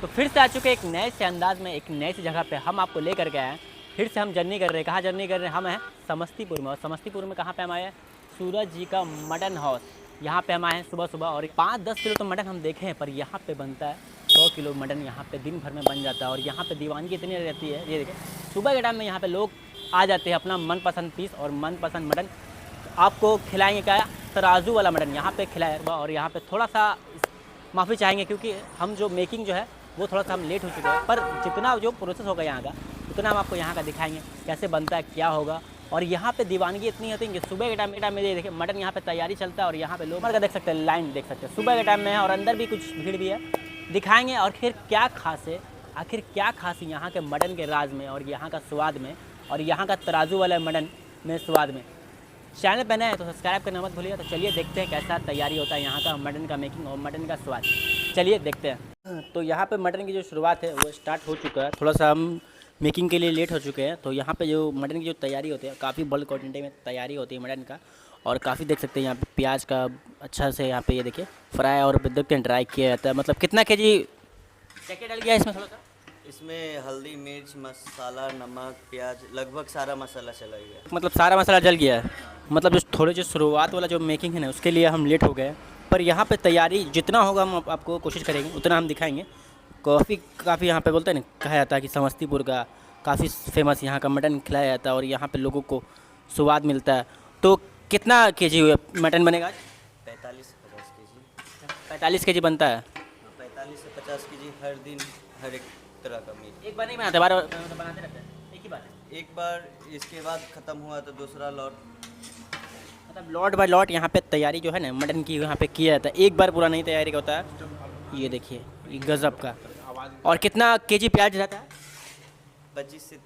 तो फिर से आ चुके एक नए से अंदाज में, एक नई सी जगह पे हम आपको लेकर के आए हैं। फिर से हम जर्नी कर रहे हैं। कहाँ जर्नी कर रहे हैं? हम हैं समस्तीपुर में। और समस्तीपुर में कहाँ पे हम आए हैं? सूरज जी का मटन हाउस। यहाँ पे हम आए हैं सुबह सुबह और 5-10 किलो तो मटन हम देखे हैं, पर यहाँ पे बनता है 100 किलो मटन। यहाँ पे दिन भर में बन जाता है और यहाँ पे दीवानगी इतनी रहती है। ये देखिए सुबह के टाइम में यहाँ पे लोग आ जाते हैं अपना मनपसंद पीस और मनपसंद मटन आपको खिलाएंगे। क्या तराजू वाला मटन यहाँ पे खिलाएगा। और यहाँ पे थोड़ा सा माफ़ी चाहेंगे क्योंकि हम जो मेकिंग जो है वो थोड़ा सा हम लेट हो चुके हैं, पर जितना जो प्रोसेस होगा यहाँ का उतना हम आपको यहाँ का दिखाएंगे कैसे बनता है, क्या होगा। और यहाँ पे दीवानगी इतनी होती है कि सुबह के टाइम में ये देखिए मटन यहाँ पे तैयारी चलता है और यहाँ पे लोग का देख सकते हैं, लाइन देख सकते हैं सुबह के टाइम में है और अंदर भी कुछ भीड़ भी है, दिखाएंगे। और फिर क्या खास है, आखिर क्या खास है यहाँ के मटन के राज में और यहाँ का स्वाद में और यहाँ का तराजू वाला मटन में स्वाद में। चैनल पर नए हैं तो सब्सक्राइब करना मत भूलिए। तो चलिए देखते हैं कैसा तैयारी होता है यहाँ का मटन का मेकिंग और मटन का स्वाद। चलिए देखते हैं। तो यहाँ पे मटन की जो शुरुआत है वो स्टार्ट हो चुका है। थोड़ा सा हम मेकिंग के लिए लेट हो चुके हैं। तो यहाँ पे जो मटन की जो तैयारी होती है काफ़ी बल्क क्वांटिटी में तैयारी होती है मटन का। और काफ़ी देख सकते हैं यहाँ पे प्याज का अच्छा से यहाँ पे ये देखिए फ्राई और देखते हैं ड्राई किया जाता है। मतलब कितना केजी क्या डल गया इसमें? थोड़ा सा इसमें हल्दी, मिर्च, मसाला, नमक, प्याज, लगभग सारा मसाला चला गया। मतलब सारा मसाला जल गया है। मतलब जो शुरुआत वाला जो मेकिंग है ना उसके लिए हम लेट हो गए। पर यहाँ पे तैयारी जितना होगा हम आपको कोशिश करेंगे उतना हम दिखाएंगे। काफ़ी यहाँ पे बोलते हैं ना, कहा जाता है कि समस्तीपुर का काफ़ी फेमस यहाँ का मटन खिलाया जाता है और यहाँ पे लोगों को स्वाद मिलता है। तो कितना केजी मटन बनेगा आज? 45 से 50 केजी। 45 केजी बनता है। 45 से 50 केजी हर दिन, हर एक तरह का मीट। एक बार नहीं बनाते, बार बनाते रहते हैं? एक ही बार है? एक बार इसके बाद ख़त्म हुआ तो दूसरा लॉट। मतलब लॉट बाय लॉट यहाँ पे तैयारी जो है ना मटन की यहाँ पे किया जाता है। एक बार पूरा नहीं तैयारी का होता है। ये देखिए ये गज़ब का। और कितना केजी प्याज रहता है? 25 से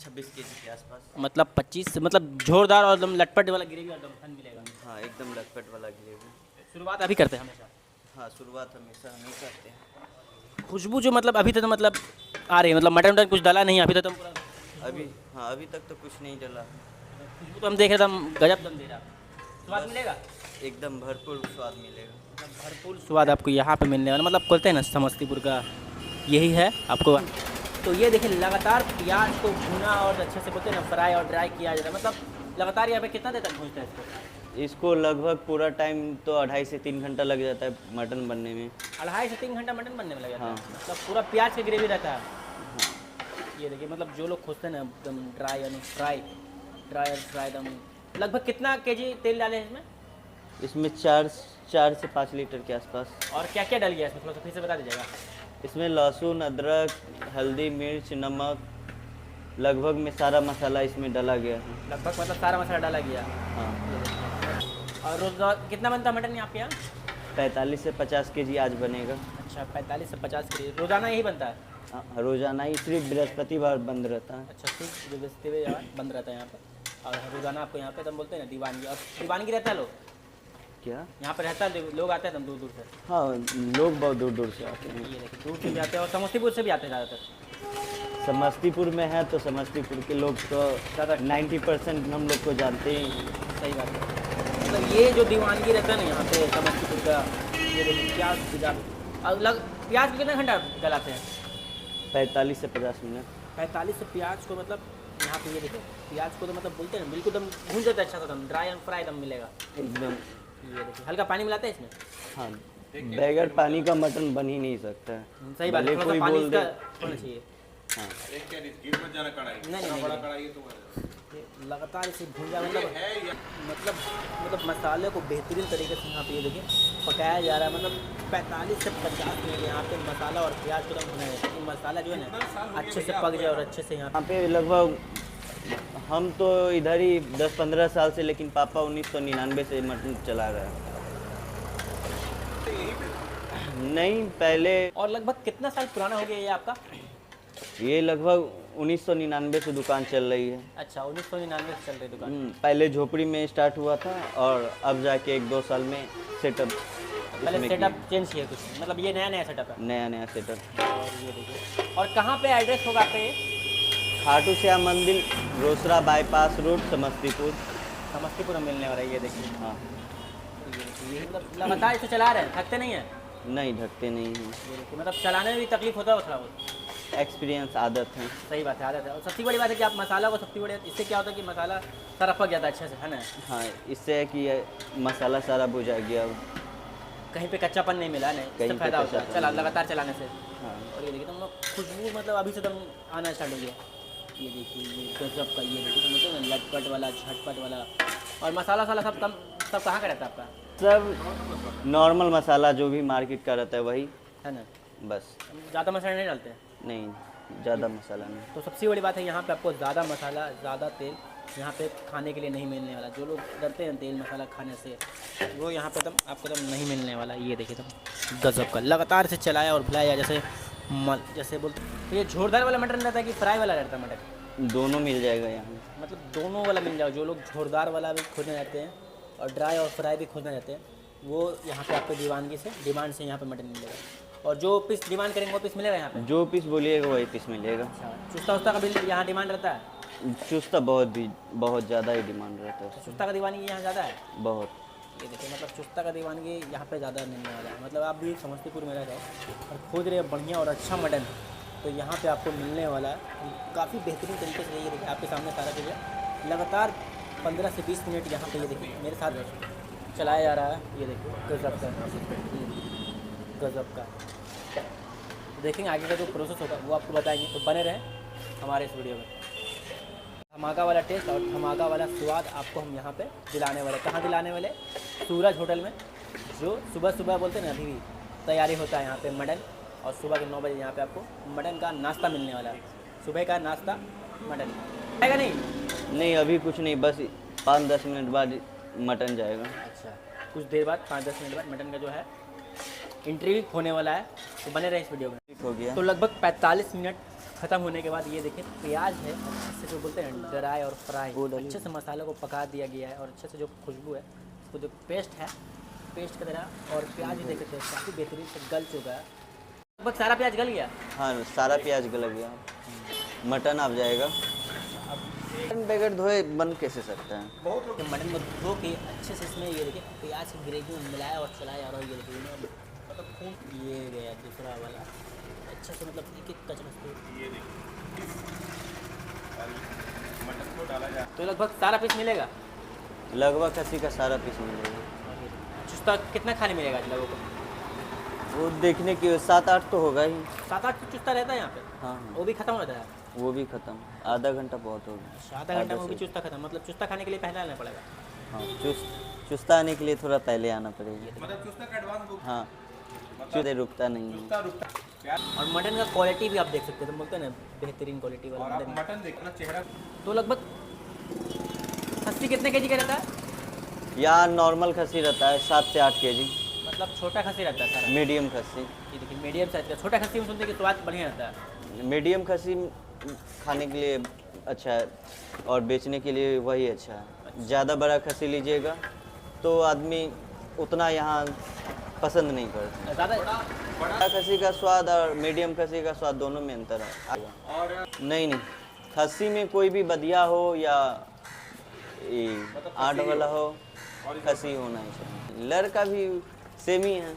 26 केजी के आसपास। मतलब 25 मतलब जोरदार और एकदम लटपट वाला ग्रेवी और दम मिलेगा। हाँ, एकदम लटपट वाला ग्रेवी। शुरुआत अभी करते हैं हमेशा? हाँ, शुरुआत हमेशा हम ही करते हैं। खुशबू जो मतलब अभी तक तो मतलब आ रही है, मतलब मटन कुछ डाला नहीं अभी तक तो पूरा अभी तक तो कुछ नहीं डला। खुशबू तो हम देख रहे थे, गजब दम दे रहा। स्वाद मिलेगा एकदम भरपूर स्वाद मिलेगा। भरपूर स्वाद आपको यहाँ पे मिलने वाला। मतलब बोलते हैं ना समस्तीपुर का यही है आपको। तो ये देखिए लगातार प्याज को भुना और अच्छे से बोलते हैं ना फ्राई और ड्राई किया जाता है। मतलब लगातार यहाँ पे कितना देर तक भूनते हैं इसको? इसको लगभग पूरा टाइम तो 2.5 से 3 घंटा लग जाता है मटन बनने में। 2.5 से 3 घंटा मटन बनने में लग जाता है। हाँ। मतलब पूरा प्याज की ग्रेवी रहता है। ये देखिए मतलब जो लोग खोजते हैं ना एकदम ड्राई यानी फ्राई एकदम। लगभग कितना केजी तेल डाले हैं इसमें? इसमें 4 से 5 लीटर के आसपास। और क्या क्या डल गया इसमें? थोड़ा सा फिर से बता दीजिएगा। इसमें लहसुन, अदरक, हल्दी, मिर्च, नमक, लगभग में सारा मसाला इसमें डाला गया है। लगभग मतलब सारा मसाला डाला गया। हाँ। और रोज कितना बनता है मटन यहाँ पे? 45 से 50 केजी आज बनेगा। अच्छा 45 से 50 केजी रोज़ाना यही बनता है? हाँ, रोजाना ही सिर्फ बृहस्पतिवार बंद रहता है। अच्छा सिर्फ बृहस्पतिवार बंद रहता है यहाँ पर। और रोज़ाना आपको यहाँ पे तो हम बोलते हैं ना दीवानगी। और दीवानगी रहता है लोग क्या? यहाँ पर रहता है, लोग आते हैं दूर दूर से। हाँ, लोग बहुत दूर दूर से आते हैं। ये देखिए दूर से भी आते हैं और समस्तीपुर से भी आते हैं ज़्यादातर। समस्तीपुर में है तो समस्तीपुर के लोग तो ज़्यादा 90% हम लोग को जानते हैं। सही बात है। मतलब ये जो दीवानगी रहता है ना यहाँ पे समस्तीपुर का, ये देखिए प्याज को कितना घंटा गलाते हैं? 45 से 50 मिनट। 45 से प्याज को मतलब यहाँ पे ये देखिए प्याज को तो मतलब बोलते हैं ना बिल्कुल दम भून जाता है अच्छा सा दम, ड्राई एंड फ्राई दम मिलेगा एकदम। ये देखिए हल्का पानी मिलाते हैं इसमें? हाँ, बगैर पानी का मटन बन ही नहीं सकता है। सही बात है, भले थोड़ा कोई सा पानी बोल इसका दे। होना चाहिए। हाँ, नहीं ये लगातार इसे भूंजा मतलब मसाले को बेहतरीन तरीके से यहाँ पे ये देखिए पकाया जा रहा है। मतलब 45 से 50 मिनट यहाँ पे मसाला और प्याज को भुना है ताकि मसाला जो है ना अच्छे से पक जाए और अच्छे से यहाँ पे लगभग हम तो इधर ही 10-15 साल से, लेकिन पापा 1999 से मटन चला रहा है। नहीं पहले। और लगभग कितना साल पुराना हो गया ये आपका? ये लगभग 1999 से दुकान चल रही है। अच्छा 1999 से चल रही दुकान। पहले झोपड़ी में स्टार्ट हुआ था और अब जाके 1-2 साल में सेटअप। पहले सेटअप चेंज किया कुछ, मतलब ये नया सेटअप है? नया सेटअप। और ये देखिए और कहाँ पे एड्रेस होगा आपका ये? खाटू श्याम मंदिर, रोसड़ा बाईपास रोड, समस्तीपुर में मिलने वाला है। ये देखिए हाँ, ये मतलब लगातार इसे चला रहे हैं, थकते नहीं हैं? नहीं ढकते नहीं हैं। ये देखिए मतलब चलाने में भी तकलीफ होता है थोड़ा बहुत। एक्सपीरियंस आदत है। सही बात है, आदत है। और सबसे बड़ी बात है कि आप मसाला को सबसे बड़ी इससे क्या होता है कि मसाला सारा पक जाता है अच्छे से, है ना। हाँ, इससे है कि ये मसाला सारा भुजा गया। कहीं पे कच्चापन नहीं मिला, नहीं कहीं इससे पे फायदा होता है कच्चापन चला नहीं। लगातार चलाने से। हाँ, और ये देखिए तुम लोग खुशबू मतलब अभी से तुम आना स्टार्ट हो गया। ये देखिए ये गजब का, ये देखिए तुम मतलब ना लटपट वाला झटपट वाला। और मसाला वसाला सब कहाँ का रहता है आपका, सब नॉर्मल मसाला जो भी मार्केट का रहता है वही, है ना। बस। ज़्यादा मसाला नहीं डालते हैं। नहीं, ज़्यादा मसाला नहीं। तो सबसे बड़ी बात है यहाँ पे आपको ज़्यादा मसाला ज़्यादा तेल यहाँ पे खाने के लिए नहीं मिलने वाला। जो लोग डरते हैं तेल मसाला खाने से, वो यहाँ पे तुम आपको तुम नहीं मिलने वाला। ये देखिए तुम गजब का लगातार से चलाया और भुलाया जैसे बोलते। तो ये झोरदार वाला मटन रहता है कि फ्राई वाला रहता है मटन? दोनों मिल जाएगा यहाँ। मतलब दोनों वाला मिल जाओ। जो लोग झोरदार वाला भी खोजना चाहते हैं और ड्राई और फ्राई भी खोजना चाहते हैं, वो यहाँ पे आपको डिमांड से यहाँ पे मटन मिलेगा। और जो पीस डिमांड करेंगे वो पीस मिलेगा यहाँ पे। जो पीस बोलिएगा वही पीस मिलेगा। अच्छा, चुस्ता उस्ता का भी यहाँ डिमांड रहता है? चुस्ता बहुत ज़्यादा ही डिमांड रहता है। चुस्ता का दीवानगी यहाँ ज़्यादा है। बहुत। ये देखिए मतलब चुस्ता का दीवानगी यहाँ पे ज़्यादा मिलने वाला है। मतलब आप भी समस्तीपुर में रह रहे और खोज रहे बढ़िया और अच्छा मटन, तो यहाँ पे आपको मिलने वाला है काफ़ी बेहतरीन तरीके से। ये देखिए आपके सामने सारा चीज़ लगातार 15 से 20 मिनट यहाँ पे ये देखिए मेरे साथ चलाया जा रहा है। ये देखिए गजब का, गजब का। देखेंगे आगे का जो प्रोसेस होगा वो आपको बताएंगे, तो बने रहें हमारे इस वीडियो में। धमाका वाला टेस्ट और धमाका वाला स्वाद आपको हम यहाँ पे दिलाने वाले। कहाँ दिलाने वाले? सूरज होटल में, जो सुबह सुबह बोलते हैं ना, अभी भी तैयारी होता है यहाँ पे मटन। और सुबह के 9 बजे यहाँ पे आपको मटन का नाश्ता मिलने वाला है। सुबह का नाश्ता मटन आएगा नहीं? नहीं, अभी कुछ नहीं, बस 5-10 मिनट बाद मटन जाएगा। अच्छा, कुछ देर बाद 5-10 मिनट बाद मटन का जो है इंटरव्यू होने वाला है, तो बने रहे इस वीडियो में। ठीक हो गया। तो लगभग 45 मिनट ख़त्म होने के बाद ये देखिए प्याज है, अच्छे से बोलते हैं ड्राई और फ्राई, अच्छे से मसालों को पका दिया गया है। और अच्छे से जो खुशबू है, वो जो पेस्ट है, पेस्ट की तरह। और प्याज भी देखते हैं काफ़ी बेहतरीन से गल चुका है। लगभग सारा प्याज गल गया। हाँ, सारा प्याज गल गया। मटन आप जाएगा। मटन बगैर धोए बन कैसे सकता है? बहुत मटन को धो के अच्छे से इसमें ये देखिए प्याज की ग्रेवी में मिलाया और चलाया। और ये देखिए मतलब खून ये गया दूसरा वाला अच्छे से, मतलब एक एक कचरा ये मटन को डाला जाए तो लगभग सारा पीस मिलेगा। लगभग खस्सी का सारा पीस मिलेगा। चुस्ता कितना खाने मिलेगा आज लोगों को? वो देखने की 7-8 तो होगा ही। 7-8 चुस्ता रहता है यहाँ पे? हाँ, वो भी खत्म हो जाता है? वो भी खत्म। आधा घंटा बहुत हो गया। आधा घंटा में वो भी चुस्ता खत्म? मतलब चुस्ता खाने के लिए पहले आना पड़ेगा? हाँ, चुस्ता आने के लिए थोड़ा पहले आना पड़ेगा। मतलब चुस्ता का एडवांस बुक? हाँ, चुस्ता रुकता नहीं है। और मटन का क्वालिटी भी आप देख सकते हैं, तो बोलते हैं ना बेहतरीन क्वालिटी वाला मटन देखना चेहरा। तो लगभग खस्सी कितने केजी का रहता है? यहाँ नॉर्मल खस्सी रहता है 7 से 8 केजी। मतलब छोटा खस्सी रहता है सारा? मीडियम खस्सी। ये देखिए मीडियम साइज का। छोटा खस्सी में सुनते हैं कि स्वाद बढ़िया रहता है। मीडियम खस्सी खाने के लिए अच्छा है और बेचने के लिए वही अच्छा है। ज़्यादा बड़ा खस्सी लीजिएगा तो आदमी उतना यहाँ पसंद नहीं करता। ज़्यादा बड़ा खस्सी का स्वाद और मीडियम खस्सी का स्वाद दोनों में अंतर है। और नहीं, खस्सी में कोई भी बदिया हो या आठ वाला हो, खस्सी होना ही चाहिए। लड़का भी सेम ही है।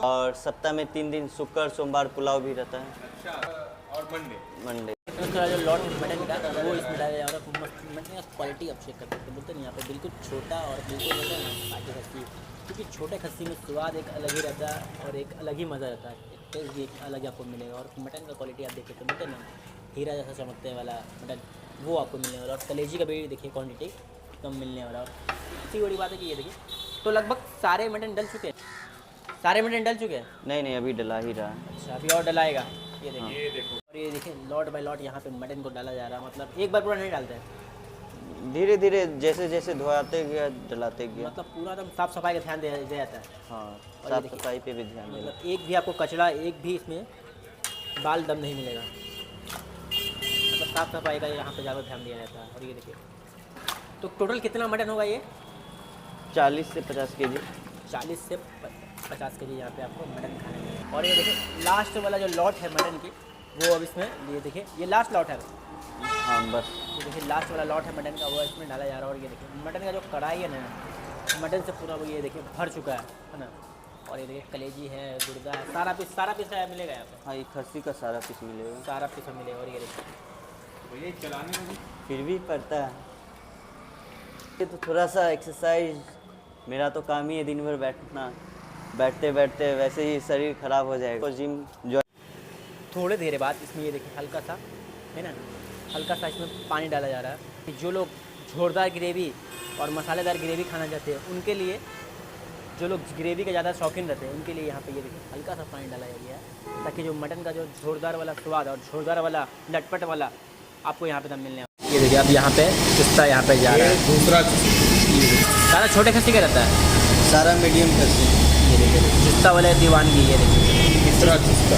और सप्ताह में 3 दिन शुक्र सोमवार पुलाव भी रहता है। और मंडे थोड़ा जो लॉट मटन का वो इसमें डाला जा रहा है। मटन का क्वालिटी आप चेक कर सकते हैं। बोलते हैं यहाँ पे बिल्कुल छोटा और बिल्कुल बोलते हैं ना पार्टी खस्सी, क्योंकि छोटे खस्सी में स्वाद एक अलग ही रहता है और एक अलग ही मज़ा रहता है। टेस्ट भी एक अलग आपको मिलेगा। और मटन का क्वालिटी आप देखिए तो बोलते हैं ना हीरा जैसा चमकते वाला मटन, वो आपको मिलने वाला। और कलेजी का भी देखिए क्वान्टिटी कम मिलने वाला। और इतनी बड़ी बात है कि ये देखिए तो लगभग सारे मटन डल चुके हैं। सारे मटन डल चुके हैं? नहीं, अभी डला ही रहा है। अच्छा, अभी और डलाएगा। ये देखो और ये देखिए लॉट बाय लॉट यहाँ पे मटन को डाला जा रहा है। मतलब एक बार पूरा नहीं डालते हैं, धीरे धीरे जैसे जैसे धोआते गया डलाते गया। मतलब पूरा एकदम साफ सफाई का ध्यान दिया जाता है। हाँ, और साफ ये देखिए, सफाई पे भी ध्यान देना। मतलब एक भी आपको कचरा, एक भी इसमें बाल दम नहीं मिलेगा। मतलब साफ सफाई का यहाँ पे ज़्यादा ध्यान दिया जाता है। और ये देखिए तो टोटल कितना मटन होगा ये? 40 से 50 केजी। 40 से 50 केजी यहाँ पे आपको मटन खाने में। और ये देखिए लास्ट वाला जो लॉट है मटन की, वो अब इसमें ये देखिए ये लास्ट लॉट है। हाँ, बस ये देखिए लास्ट वाला लॉट है मटन का, वो इसमें डाला जा रहा है। और ये देखिए मटन का जो कढ़ाई है ना, मटन से पूरा वो ये देखिए भर चुका है ना। और ये देखिए कलेजी है, गुर्दा है, सारा पीस है, मिलेगा यहाँ पे। हाँ, ये खस्सी का सारा पीस मिलेगा। सारा पीस मिलेगा। और ये देखिए भैया चलाने में भी फिर भी पड़ता है ये तो थोड़ा सा एक्सरसाइज। मेरा तो काम ही है दिन भर बैठना, बैठते बैठते वैसे ही शरीर खराब हो जाएगा। तो जिम जो थोड़े देर बाद इसमें ये देखिए हल्का सा है ना, हल्का सा इसमें पानी डाला जा रहा है। जो लोग जोरदार ग्रेवी और मसालेदार ग्रेवी खाना चाहते हैं उनके लिए, जो लोग ग्रेवी के ज़्यादा शौकीन रहते हैं उनके लिए यहाँ पे ये देखिए हल्का सा पानी डाला गया है, ताकि जो मटन का जो जोरदार वाला स्वाद और जोरदार वाला लटपट वाला आपको यहाँ पे तब मिलने वाला। ये देखिए अब यहाँ पे चुस्ता यहाँ पे जा रहा है। दूसरा सारा छोटे खस्सी का रहता है। सारा मीडियम खस्सी। ये देखिए चुस्ता वाले दीवानगी। ये देखिए तीसरा चुस्ता।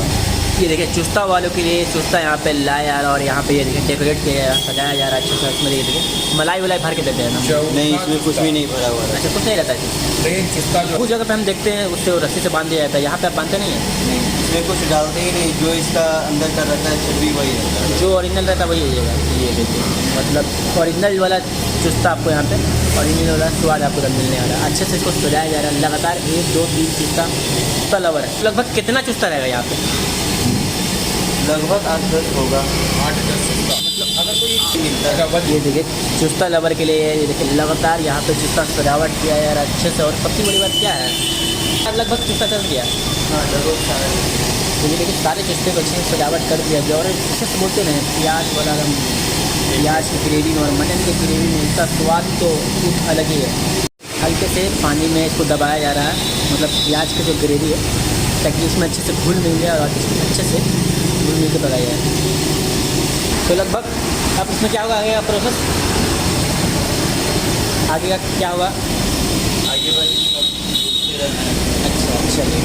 ये देखिए चुस्ता वालों के लिए चुस्ता यहाँ पे लाया जा रहा है। और यहाँ पे ये देखिए डेकोरेट किया जा सजाया जा रहा है अच्छे से। इसमें ये देखिए मलाई वलाई भर के देते हैं ना। नहीं, इसमें कुछ भी नहीं भरा हुआ है। अच्छा, कुछ नहीं रहता है इसमें। प्लेन चुस्ता जो कुछ जगह पे हम देखते हैं उससे वो रस्सी से बांध दिया जाता है, यहाँ पे आप बांधते नहीं है। नहीं, इसमें कुछ डालते ही नहीं। जो इसका अंदर का रहता है चर्बी वही रहता है। जो ओरिजिनल रहता है वही होइएगा। ये देखिए मतलब ओरिजिनल वाला चुस्ता आपको यहाँ पे ओरिजिनल वाला स्वाद आपको तब मिलने वाला है। अच्छे से इसको सजाया जा रहा है लगातार 1 2 3 चुस्ता लवर है। लगभग कितना चुस्ता रहेगा यहाँ पे? लगभग 8-10 होगा। 8-10 चुस्ता। मतलब अगर कोई मिलता है। अच्छा ये देखिए चुस्ता लवर के लिए ये देखिए लगातार यहाँ पे चुस्ता सजावट किया जा रहा है अच्छे से। और सबसे बड़ी बात क्या है, लगभग चुस्ता चल गया। हाँ, लगभग सारा। तो ये देखिए सारे चुस्ते को अच्छे से सजावट कर दिया गया। और अच्छे से बोलते नहीं प्याज वाला एकदम प्याज की ग्रेवी में और मटन की ग्रेवी में इसका स्वाद तो कुछ अलग ही है। हल्के से पानी में इसको दबाया जा रहा है, मतलब प्याज की जो ग्रेवी है, ताकि इसमें अच्छे से घुल मिल जाए और इसमें अच्छे से घुल मिल के पकाया जाए। तो लगभग अब इसमें क्या होगा आगे का प्रोसेस? आगे का क्या होगा? आगे बस घूमते रहना है। अच्छा चलिए।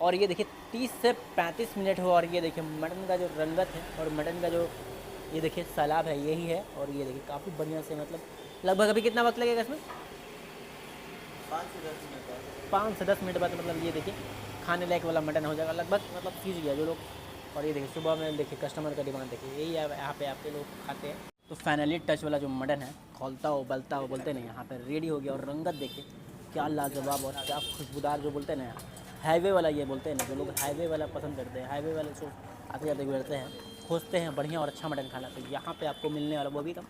और ये देखिए 30 से 35 मिनट हुआ। और ये देखिए मटन का जो रंगत है और मटन का जो ये देखिए सलाब है यही है। और ये देखिए काफ़ी बढ़िया से मतलब लगभग अभी कितना वक्त लगेगा इसमें? 5 से 10 मिनट बाद मतलब ये देखिए खाने लायक वाला मटन हो जाएगा लगभग, मतलब सीज गया जो लोग। और ये देखिए सुबह में देखिए कस्टमर का डिमांड देखिए यही है, यहाँ पे आपके लोग खाते हैं। तो फाइनली टच वाला जो मटन है खोलता हो उबलता हो बोलते नहीं, यहाँ पे रेडी हो गया। और रंगत देखिए क्या लाजवाब और क्या खुशबूदार जो बोलते हैं ना, हाईवे वाला ये बोलते हैं ना, जो लोग हाईवे वाला पसंद करते हैं, हाईवे वाले जो आते जाते गुजरते हैं खोजते हैं बढ़िया और अच्छा मटन खाना, तो यहाँ पे आपको मिलने वाला वो भी एकदम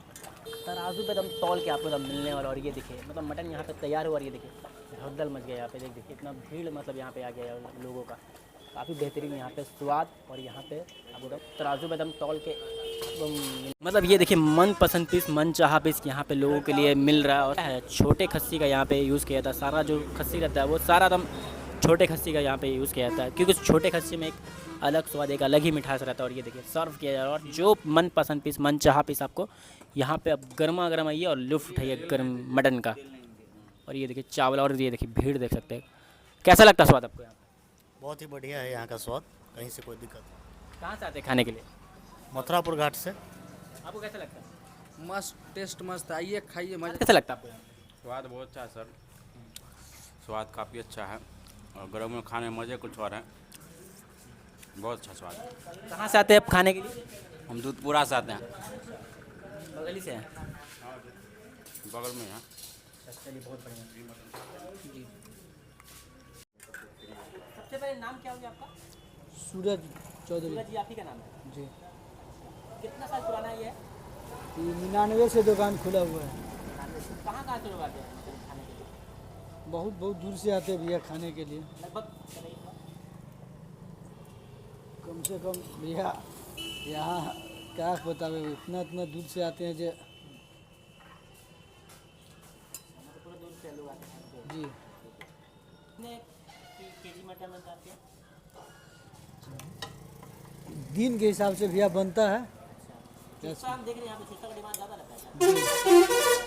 तराजू पे दम तौल के आपको दम मिलने वाला। और ये देखिए मतलब मटन यहाँ पे तैयार हुआ। और ये देखिए हड़दल मच गया यहाँ पे, देखिए इतना भीड़ मतलब यहाँ पे आ गया है लोगों का। काफ़ी बेहतरीन यहाँ पे स्वाद। और यहाँ पे आपको दम तराजू पे दम तौल के मतलब ये देखिए मन पसंद पीस मन चाहा पीस यहाँ पे लोगों के लिए मिल रहा है। और छोटे खस्सी का यहाँ पे यूज़ किया जाता है, सारा जो खस्सी रहता है वो सारा दम छोटे खस्सी का यहाँ पे यूज़ किया जाता है, क्योंकि छोटे खस्सी में एक अलग स्वाद एक अलग ही मिठास रहता है। और ये देखिए सर्व किया जा रहा है। और जो मन पसंद पीस मन चाहा पीस आपको यहाँ पे अब गर्मा गर्म आइए और लुफ्त उठाइए गर्म मटन का। और ये देखिए चावल और ये देखिए भीड़ देख सकते हैं। कैसा लगता है स्वाद आपको यहाँ पे? बहुत ही बढ़िया है यहाँ का स्वाद, कहीं से कोई दिक्कत नहीं। कहाँ से आते हैं खाने के लिए? मथुरापुर घाट से। आपको कैसा लगता है? मस्त टेस्ट मस्त, आइए खाइए मजा। कैसा लगता है आपको यहाँ पे? स्वाद बहुत अच्छा है सर, स्वाद काफ़ी अच्छा है और गर्म में खाने में मज़े कुछ और है, बहुत अच्छा स्वाद है। कहाँ से आते हैं आप खाने के लिए? हम दूधपुरा से आते हैं, बगल ही से हैं। बगल में यहाँ। चलिए बहुत बढ़िया जी। सबसे पहले नाम क्या हो गया आपका? सूरज चौधरी सूरज जी, आप ही का नाम है? जी। कितना साल पुराना ये है? ये 99 से दुकान खुला हुआ है। कहाँ कहाँ से लोग आते हैं मतलब खाने के लिए? बहुत बहुत दूर से आते हैं भैया खाने के लिए। लगभग कम से कम भैया यहाँ क्या बतावे, इतना इतना दूर से आते हैं जो। पूरे दूर से लोग आते हैं जी। कितने केजी मटन बनता है आपके? दिन के हिसाब से भैया बनता है। चुस्ता हम देख रहे हैं यहाँ पे चुस्ता का डिमांड ज़्यादा रहता है।